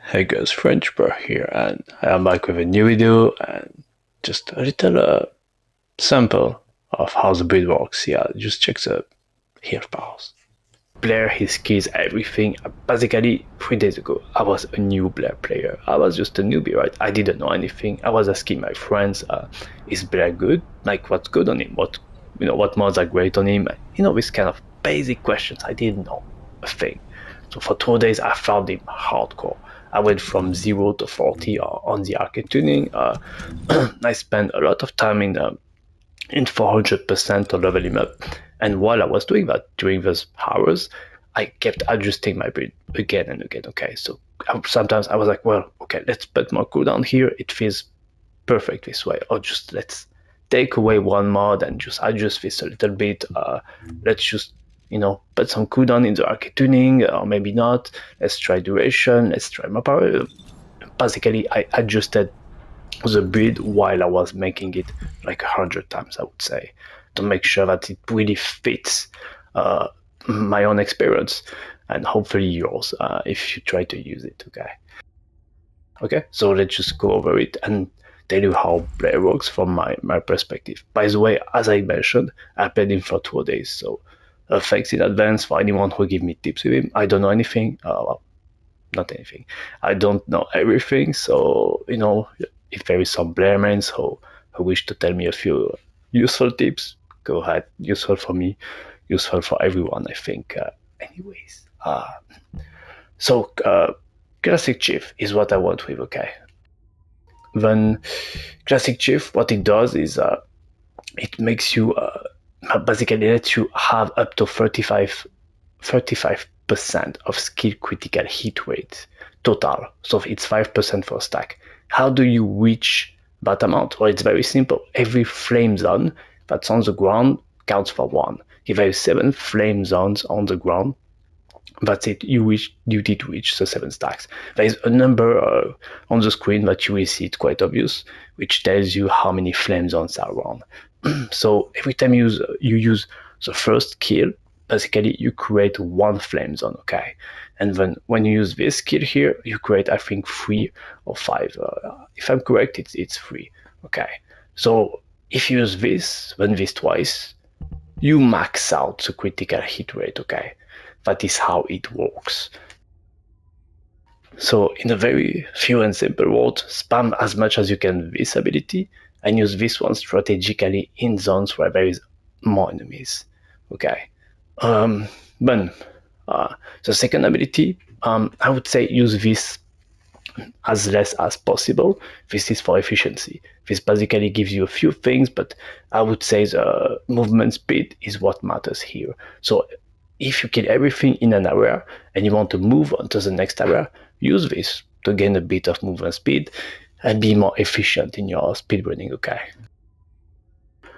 Hey guys, French Bro here, and I am back with a new video and just a little sample of how the build works. Yeah, just check the here pause. Blair, his keys, everything. Basically, 3 days ago, I was a new Blair player. I was just a newbie, right? I didn't know anything. I was asking my friends, "Is Blair good? Like, what's good on him? What mods are great on him? This kind of basic questions. I didn't know a thing. So for 2 days, I found him hardcore. I went from 0 to 40 on the Arche Tuning. I spent a lot of time in 400% to level him up. And while I was doing that during those hours, I kept adjusting my build again and again. Okay, so sometimes I was like, well, okay, let's put more cooldown here. It feels perfect this way. Or just let's take away one mod and just adjust this a little bit. Let's just put some cooldown in the Arche Tuning, or maybe not. Let's try duration. Let's try more power. Basically, I adjusted the build while I was making it like 100 times, I would say, to make sure that it really fits my own experience and hopefully yours if you try to use it. Okay, so let's just go over it and tell you how Blair works from my perspective. By the way, as I mentioned, I played him for 2 days, so thanks in advance for anyone who give me tips with him. I don't know anything, well, not anything. I don't know everything, so if there is some Blair mains who wish to tell me a few useful tips, go ahead. Useful for me, useful for everyone, I think. Anyways, so Classic Chief is what I want with, okay? Then Classic Chief, what it does is it makes you basically lets you have up to 35% of skill critical hit rate total. So it's 5% for stack. How do you reach that amount? Well, it's very simple. Every flame zone that's on the ground counts for 1. If there is 7 flame zones on the ground, that's it. You did reach the 7 stacks. There is a number on the screen that you will see, it's quite obvious, which tells you how many flame zones are around. So every time you use the first kill, basically you create 1 flame zone, okay? And then when you use this skill here, you create, I think, 3 or 5. If I'm correct, it's 3, okay? So if you use this, then this twice, you max out the critical hit rate, okay? That is how it works. So in a very few and simple words, spam as much as you can this ability and use this one strategically in zones where there is more enemies. Okay. Then the second ability, I would say use this as less as possible. This is for efficiency. This basically gives you a few things, but I would say the movement speed is what matters here. So if you kill everything in an area and you want to move on to the next area, use this to gain a bit of movement speed and be more efficient in your speedrunning, okay?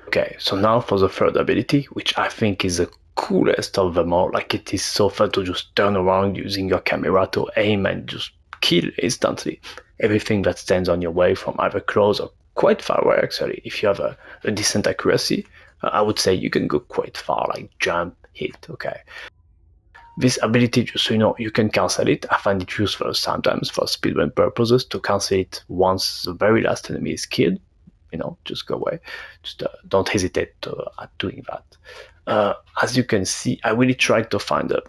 Okay, so now for the third ability, which I think is the coolest of them all. Like, it is so fun to just turn around using your camera to aim and just kill instantly everything that stands on your way from either close or quite far away. Actually, if you have a decent accuracy, I would say you can go quite far, like jump, hit, okay? This ability, just so you know, you can cancel it. I find it useful sometimes for speedrun purposes to cancel it once the very last enemy is killed. Just go away. Just don't hesitate at doing that. As you can see, I really tried to find a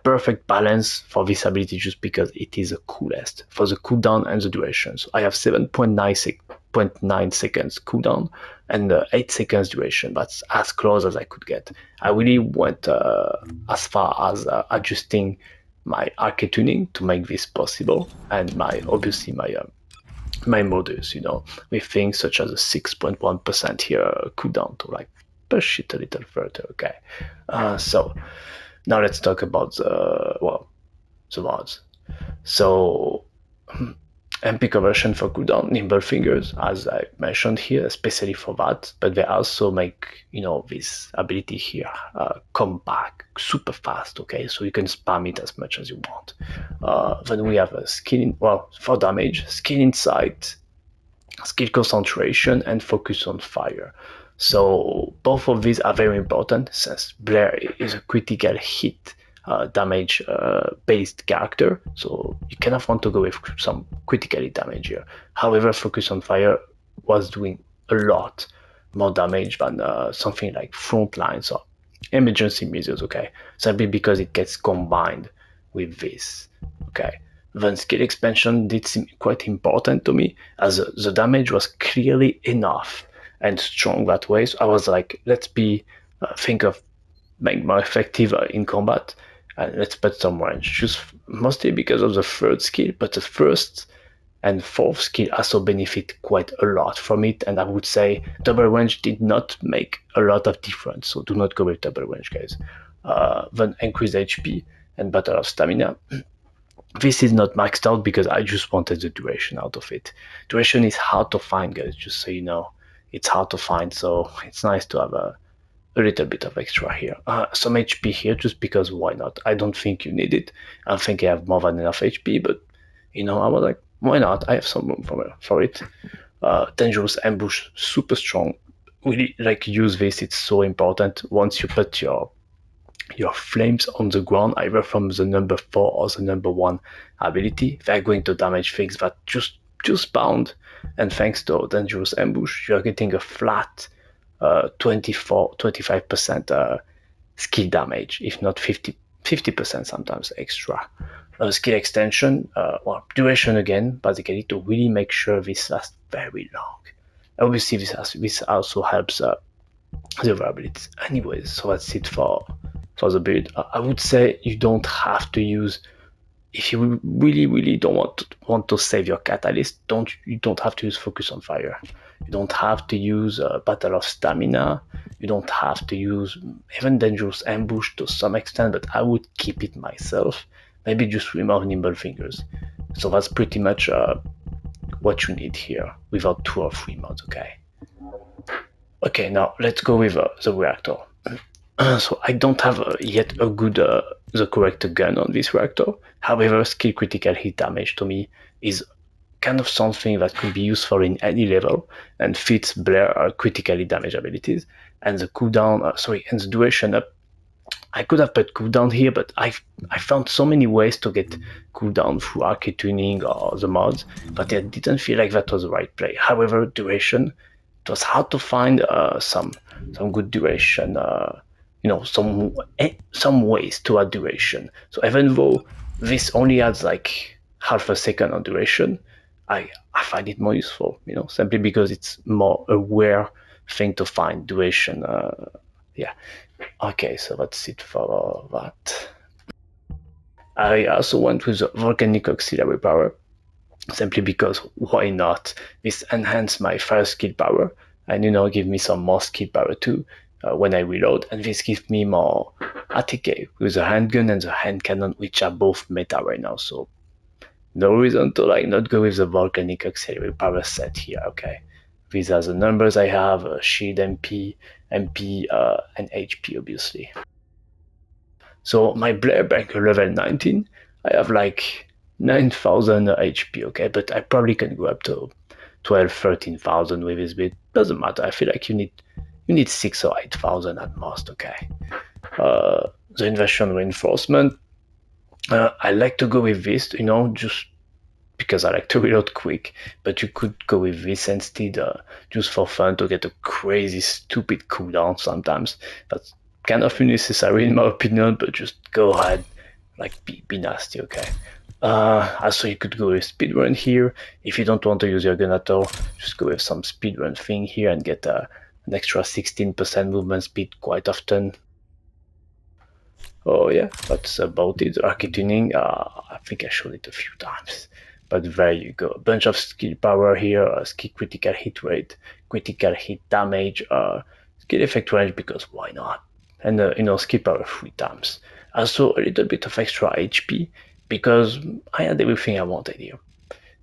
perfect balance for this ability just because it is the coolest for the cooldown and the duration. So I have 7.9 seconds cooldown and 8 seconds duration. That's as close as I could get. I really went as far as adjusting my Arche Tuning to make this possible, and obviously my modus, with things such as a 6.1% here cooldown to like push it a little further, okay? So now let's talk about the mods. So MP conversion for cooldown, nimble fingers, as I mentioned here, especially for that, but they also make this ability here come back super fast, okay? So you can spam it as much as you want. Then we have a for damage, skill insight, skill concentration, and focus on fire. So both of these are very important since Blair is a critical hit damage based character, so you kind of want to go with some critically damage here. However, Focus on Fire was doing a lot more damage than something like Frontlines or Emergency Measures, okay? Simply because it gets combined with this, okay? Then skill expansion did seem quite important to me, as the damage was clearly enough and strong that way. So I was like, let's think of being more effective in combat, and let's put some range. Just mostly because of the third skill, but the first and fourth skill also benefit quite a lot from it. And I would say double range did not make a lot of difference, so do not go with double range, guys. Then increase HP and Battle of Stamina. This is not maxed out because I just wanted the duration out of it. Duration is hard to find, guys, just so you know. It's hard to find, so it's nice to have a little bit of extra here. Some HP here, just because why not? I don't think you need it. I think I have more than enough HP, but you know, I was like, why not? I have some room for it. Dangerous Ambush, super strong. Really, like, use this, it's so important. Once you put your flames on the ground, either from the number 4 or the number 1 ability, they're going to damage things that just bound. And thanks to Dangerous Ambush, you're getting a flat 25% skill damage, if not 50% sometimes extra. Skill extension, well, duration again, basically to really make sure this lasts very long. Obviously, this also helps the other abilities. Anyways, so that's it for the build. I would say you don't have to use, if you really don't want to save your catalyst, you don't have to use Focus on Fire. You don't have to use Battle of Stamina. You don't have to use even Dangerous Ambush to some extent, but I would keep it myself. Maybe just remove Nimble Fingers. So that's pretty much what you need here without 2 or 3 mods, okay? Okay, now let's go with the reactor. So I don't have yet a good, the correct gun on this reactor. However, skill critical hit damage to me is kind of something that could be useful in any level and fits Blair critically damaged abilities. And the cooldown, and the duration up. I could have put cooldown here, but I found so many ways to get cooldown through Arche Tuning or the mods, but I didn't feel like that was the right play. However, duration, it was hard to find some good duration. Some ways to add duration. So even though this only adds like half a second on duration, I find it more useful, simply because it's more a rare thing to find duration. Yeah. Okay, so that's it for that. I also went with the Volcanic Auxiliary Power, simply because why not? This enhanced my fire skill power, and give me some more skill power too when I reload, and this gives me more ATK with the handgun and the hand cannon, which are both meta right now, so no reason to not go with the Volcanic Auxiliary Power set here, okay? These are the numbers I have, shield MP, and HP obviously. So my Blair bank level 19, I have like 9,000 HP, okay? But I probably can go up to 12, 13,000 with this build. Doesn't matter, I feel like you need 6 or 8,000 at most, okay? The Inversion Reinforcement, I like to go with this, just because I like to reload quick, but you could go with this instead, just for fun, to get a crazy stupid cooldown sometimes. That's kind of unnecessary in my opinion, but just go ahead, be nasty, okay? Also, you could go with speedrun here. If you don't want to use your gun at all, just go with some speedrun thing here and get an extra 16% movement speed quite often. Oh yeah, that's about it. Arche Tuning, I think I showed it a few times. But there you go, a bunch of skill power here, skill critical hit rate, critical hit damage, skill effect range, because why not? And skill power 3 times. Also a little bit of extra HP, because I had everything I wanted here.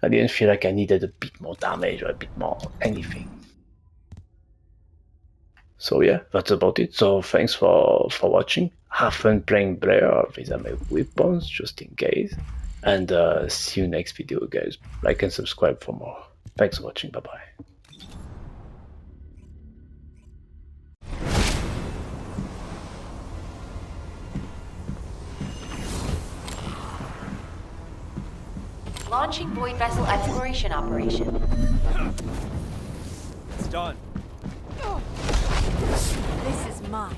I didn't feel like I needed a bit more damage or a bit more anything. So yeah, that's about it. So thanks for watching. Have fun playing Blair. These are my weapons, just in case. And see you next video, guys. Like and subscribe for more. Thanks for watching. Bye bye. Launching void vessel exploration operation. It's done. This is mine.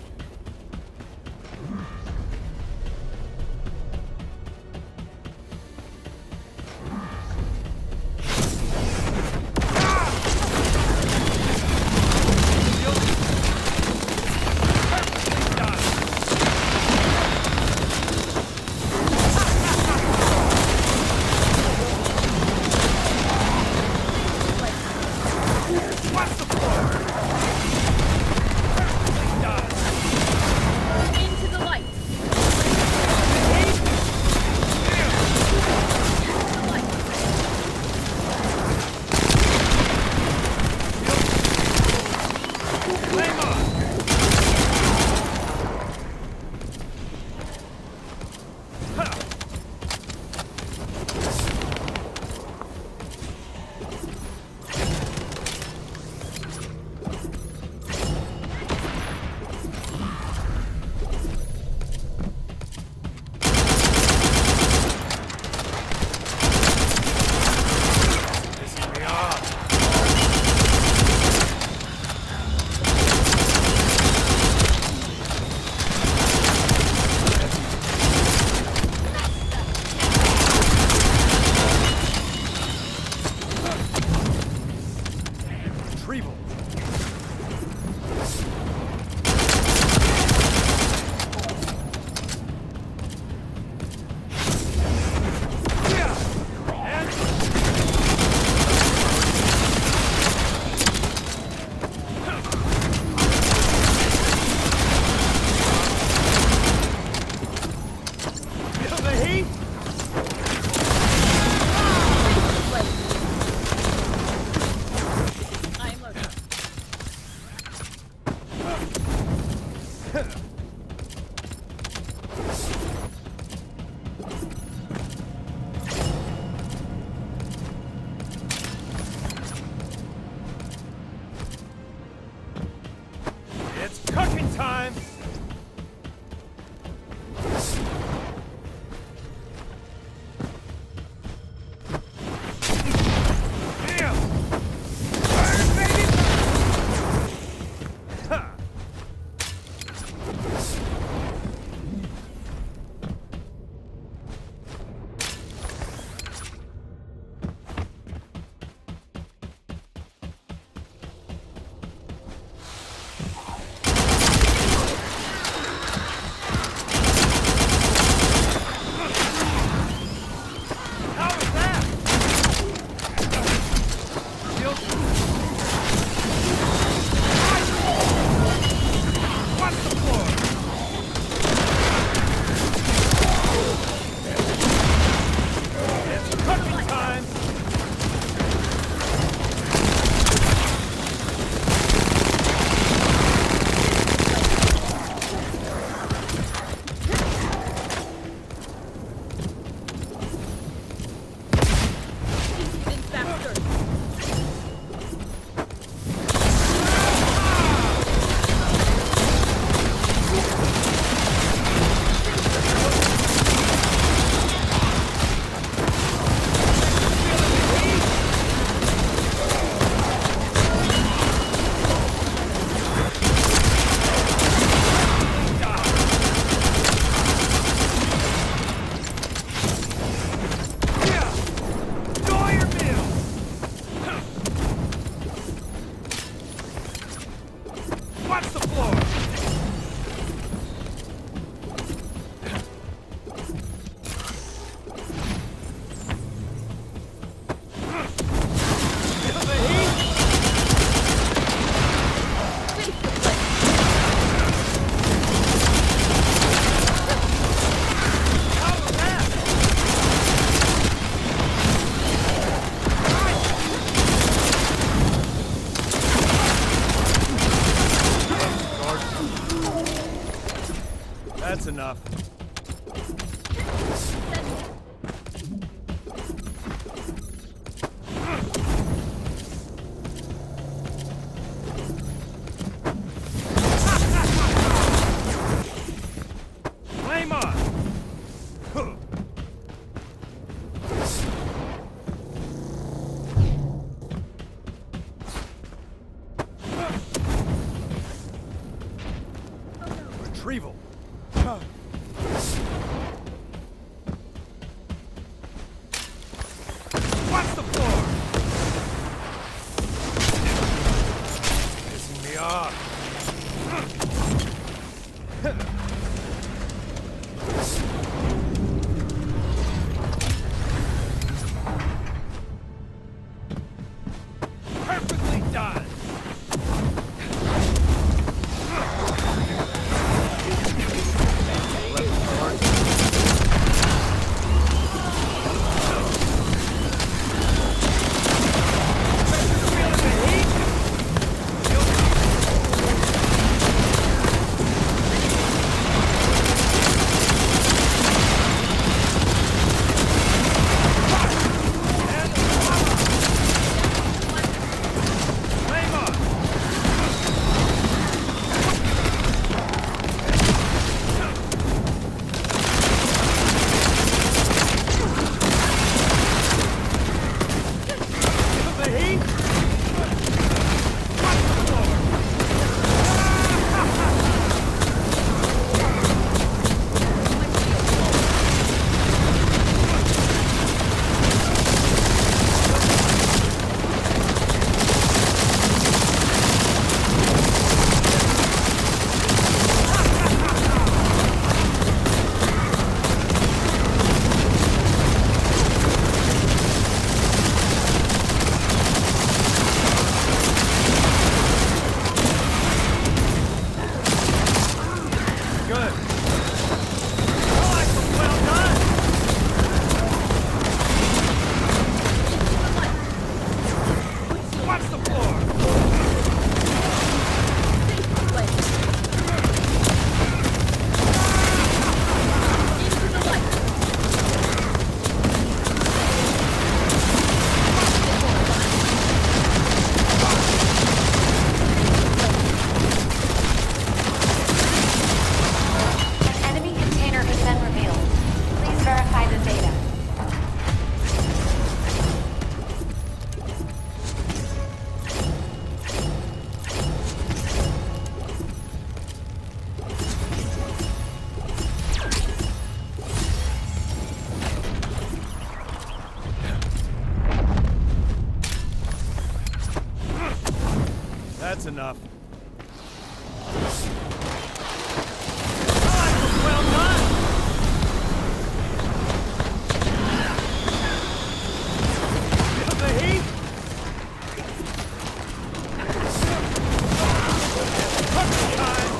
That's enough. Flame on! Watch the floor! Pissing me off. Perfectly done! That's enough. Well done! Feel the heat? Perfect time!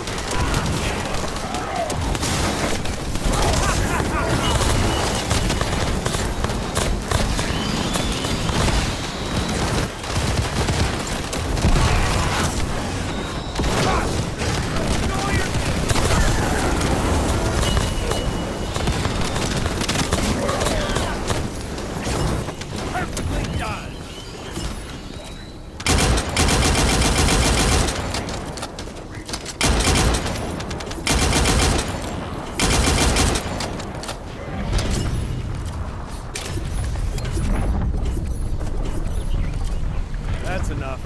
That's enough.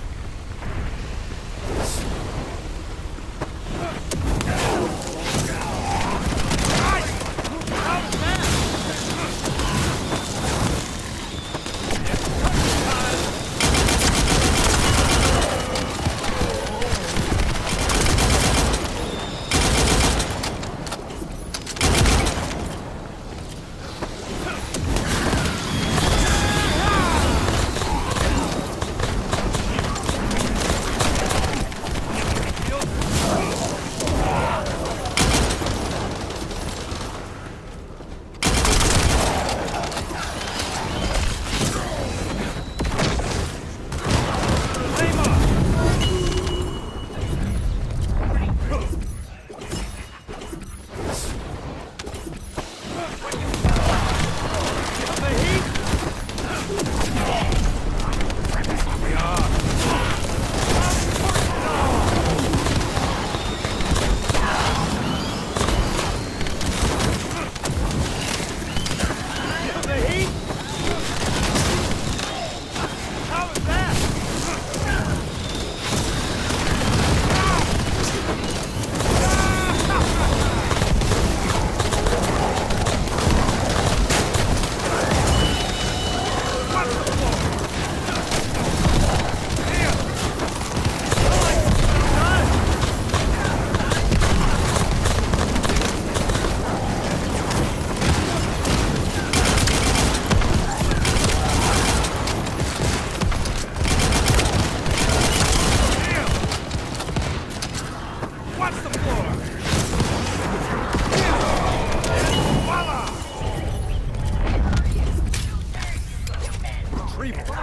retrieval.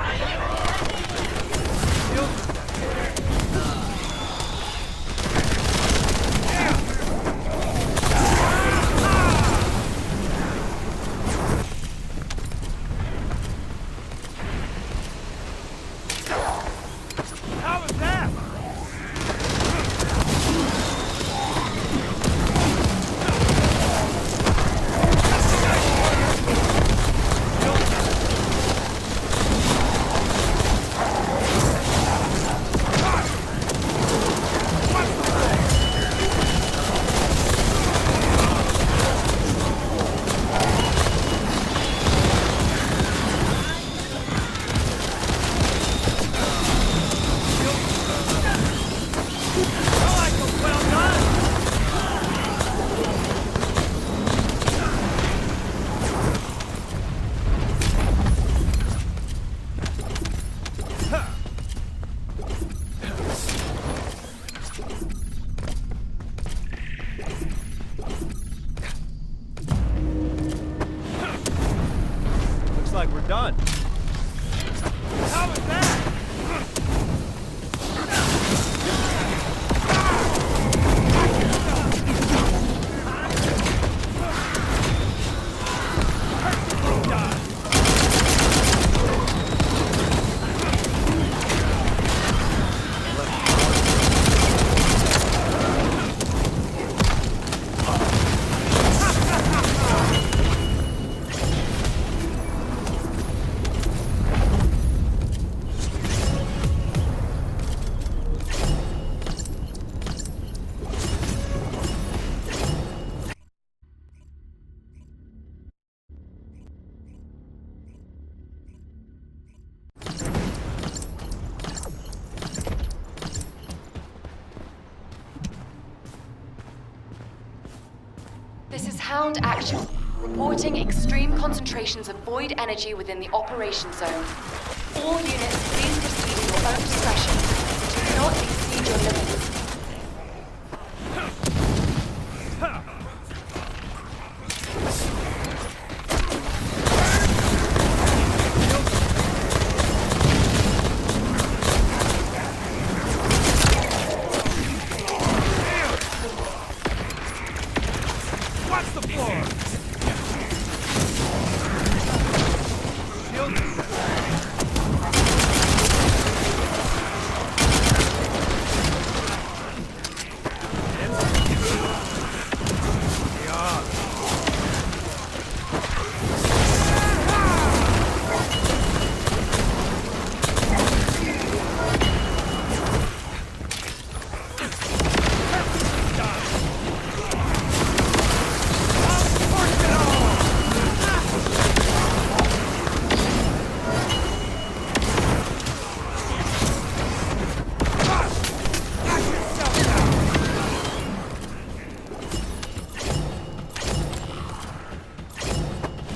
How was that? Looks like we're done. How was that? This is Hound Action. Reporting extreme concentrations of void energy within the operation zone. All units, please proceed at your own discretion. Do not exceed your limits. Watch the floor!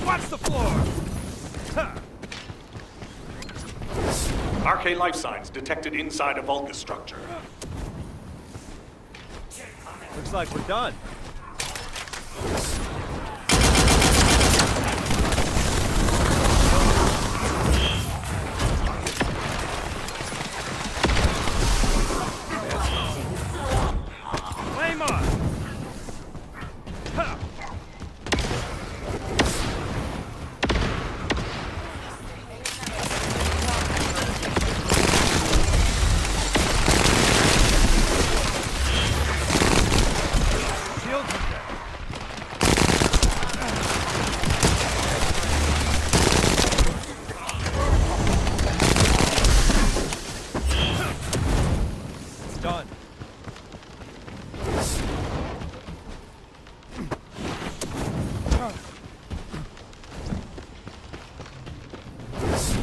Watch the floor! Arche life signs detected inside a Vulgus structure. Looks like we're done. Flame on! Ha! Done.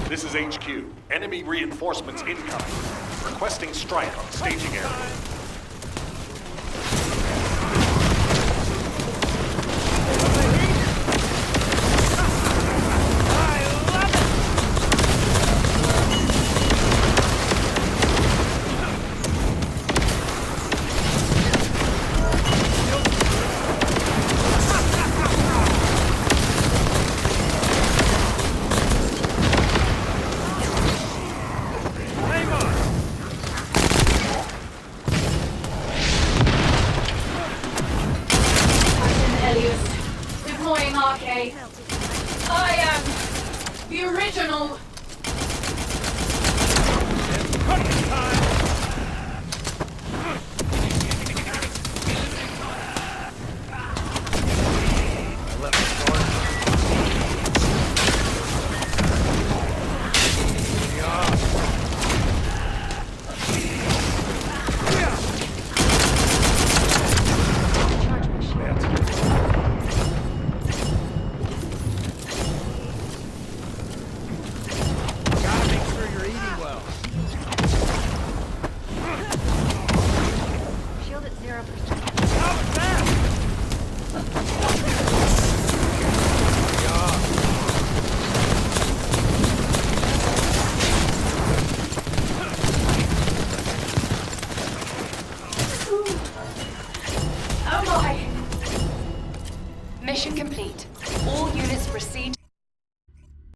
This is HQ. Enemy reinforcements incoming. Requesting strike on staging area. No!